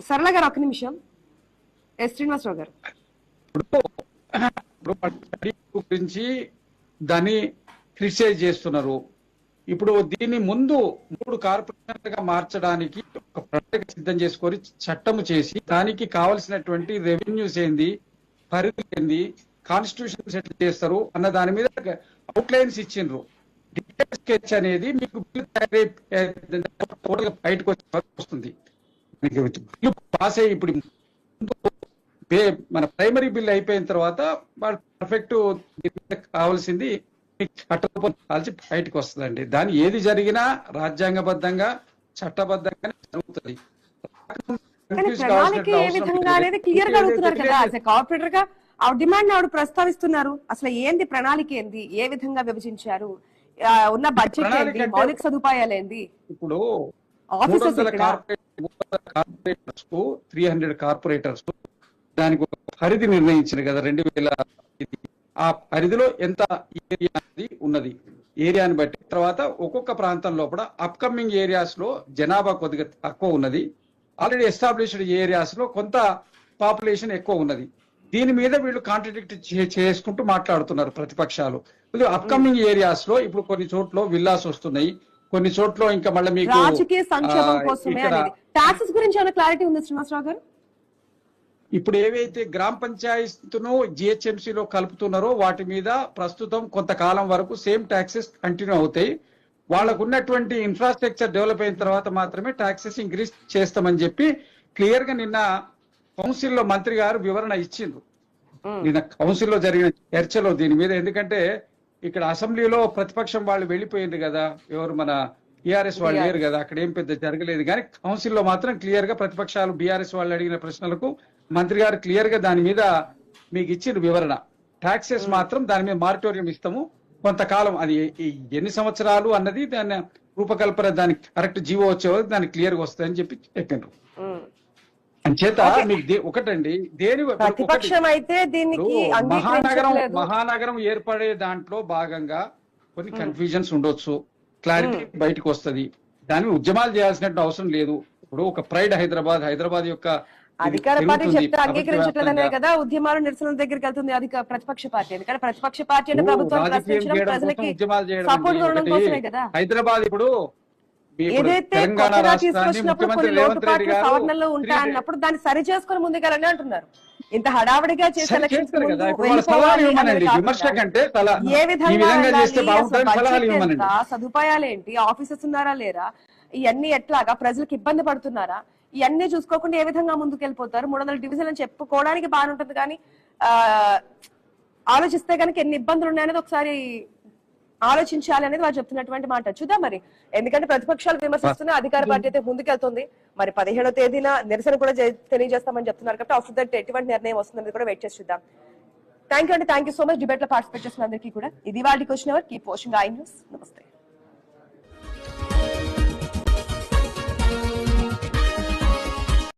సరళ గారు ఒక నిమిషం. ఎస్ శ్రీనివాసరావు గారు గురించి దాన్ని క్రిటిసైజ్ చేస్తున్నారు. ఇప్పుడు దీన్ని ముందు 3 కార్పొరేషన్లుగా మార్చడానికి ఒక ప్రణాళిక సిద్ధం చేసుకొని చట్టము చేసి దానికి కావలసినటువంటి రెవెన్యూస్ ఏంది, పరిధి ఏంది, కాన్స్టిట్యూషన్ సెటిల్ చేస్తారు అన్న దాని మీద అవుట్లైన్స్ ఇచ్చిండ్రు. డీటెయిల్ స్కెచ్ అనేది మీకు బయటకు వస్తుంది. బిల్లు పాస్ అయ్యి ఇప్పుడు మన ప్రైమరీ బిల్ అయిపోయిన తర్వాత వాళ్ళు పర్ఫెక్ట్ కావాల్సింది కాల్చి బయటకు వస్తుందండి. దాని ఏది జరిగినా రాజ్యాంగబద్ధంగా చట్టబద్ధంగానే జరుగుతుంది. కార్పొరేటర్ గా ఆ డిమాండ్ ఆవిడ ప్రస్తావిస్తున్నారు. అసలు ఏంది ప్రణాళిక, ఏంది, ఏ విధంగా విభజించారు, ఉన్న బడ్జెట్ ఏంది, మౌలిక సదుపాయాలు ఏంది? ఇప్పుడు 300 కార్పొరేటర్స్ కు 300 కార్పొరేటర్స్ దానికి ఒక పరిధి నిర్ణయించింది కదా 2000. ఆ పరిధిలో ఎంత ఏరియా అనేది ఉన్నది, ఏరియాని బట్టి తర్వాత ఒక్కొక్క ప్రాంతం లోపల అప్కమింగ్ ఏరియాస్ లో జనాభా కొద్దిగా తక్కువ ఉన్నది, ఆల్రెడీ ఎస్టాబ్లిష్డ్ ఏరియాస్ లో కొంత పాపులేషన్ ఎక్కువ ఉన్నది. దీని మీద వీళ్ళు కాంట్రడిక్ట్ చేసుకుంటూ మాట్లాడుతున్నారు ప్రతిపక్షాలు. అప్కమింగ్ ఏరియాస్ లో ఇప్పుడు కొన్ని చోట్ల విల్లాస్ వస్తున్నాయి, కొన్ని చోట్ల ఇంకా మళ్ళీ మీకు రాజకీయ సంక్షేమం కోసమే అనేది. టాక్సెస్ గురించి ఏమైనా క్లారిటీ ఉంది శ్రీనివాసరావు గారు? ఇప్పుడు ఏవైతే గ్రామ పంచాయతీను జిహెచ్ఎంసీలో కలుపుతున్నారో వాటి మీద ప్రస్తుతం కొంతకాలం వరకు సేమ్ ట్యాక్సెస్ కంటిన్యూ అవుతాయి. వాళ్ళకు ఉన్నటువంటి ఇన్ఫ్రాస్ట్రక్చర్ డెవలప్ అయిన తర్వాత మాత్రమే ట్యాక్సెస్ ఇంక్రీజ్ చేస్తామని చెప్పి క్లియర్ గా నిన్న కౌన్సిల్లో మంత్రి గారు వివరణ ఇచ్చిండ్రు. నిన్న కౌన్సిల్లో జరిగిన చర్చలో దీని మీద, ఎందుకంటే ఇక్కడ అసెంబ్లీలో ప్రతిపక్షం వాళ్ళు వెళ్ళిపోయింది కదా, ఎవరు మన బీఆర్ఎస్ వాళ్ళు లేరు కదా, అక్కడ ఏం పెద్ద జరగలేదు. కానీ కౌన్సిల్లో మాత్రం క్లియర్ గా ప్రతిపక్షాలు బీఆర్ఎస్ వాళ్ళు అడిగిన ప్రశ్నలకు మంత్రి గారు క్లియర్ గా దాని మీద మీకు ఇచ్చిన వివరణ. ట్యాక్సెస్ మాత్రం దాని మీద మారిటోరియం ఇస్తాము కొంతకాలం, అది ఎన్ని సంవత్సరాలు అన్నది దాని రూపకల్పన దానికి కరెక్ట్ జీవో వచ్చే వరకు దానికి క్లియర్ గా వస్తుందని చెప్పి చెప్పిండ్రు. అంచేత మీకు ఒకటండి, దేని మహానగరం ఏర్పడే దాంట్లో భాగంగా కొన్ని కన్ఫ్యూజన్స్ ఉండొచ్చు, క్లారిటీ బయటకు వస్తుంది. దాని ఉద్యమాలు చేయాల్సిన అవసరం లేదు. ఇప్పుడు ఒక ప్రైడ్ హైదరాబాద్ యొక్క అధికార పార్టీ చెప్తే అంగీకరించట్లేదనే కదా ఉద్యమాలు నిరసనల దగ్గరికి వెళ్తుంది అధిక ప్రతిపక్ష పార్టీ. ఎందుకంటే ప్రతిపక్ష పార్టీ అంటే ప్రభుత్వం హైదరాబాద్ ఇప్పుడు ఏదైతే కొత్తగా తీసుకొచ్చినప్పుడు కొన్ని లోటుపాట్లు సవరణలో ఉంటాయన్నప్పుడు దాన్ని సరి చేసుకుని ముందుకెళ్ళని అంటున్నారు. ఇంత హడావిడిగా చేసే ఏ విధంగా సదుపాయాలేంటి, ఆఫీసెస్ ఉన్నారా లేరా, ఇవన్నీ ఎట్లాగా, ప్రజలకు ఇబ్బంది పడుతున్నారా, ఇవన్నీ చూసుకోకుండా ఏ విధంగా ముందుకెళ్ళిపోతారు? 300 డివిజన్ అని చెప్పుకోవడానికి బాగానే ఉంటుంది, కానీ ఆలోచిస్తే కనుక ఎన్ని ఇబ్బందులు ఉన్నాయనేది ఒకసారి ఆలోచించాలి అనేది వాళ్ళు చెప్తున్నటువంటి మాట. చూద్దాం మరి, ఎందుకంటే ప్రతిపక్షాలు విమర్శిస్తున్నా అధికార పార్టీ అయితే ముందుకెళ్తుంది. మరి 17వ తేదీన నిరసన కూడా తెలియజేస్తామని చెప్తున్నారు కాబట్టి ఆఫ్టర్ దట్ ఎటువంటి నిర్ణయం వస్తుందని కూడా వెయిట్ చేసి చూద్దాం. Thank you so much debate లో పార్టిసిపేట్ చేసిన అందరికీ కూడా. ఇది వాటికి వచ్చిన కీప్ వాచింగ్ ఐ న్యూస్. నమస్తే.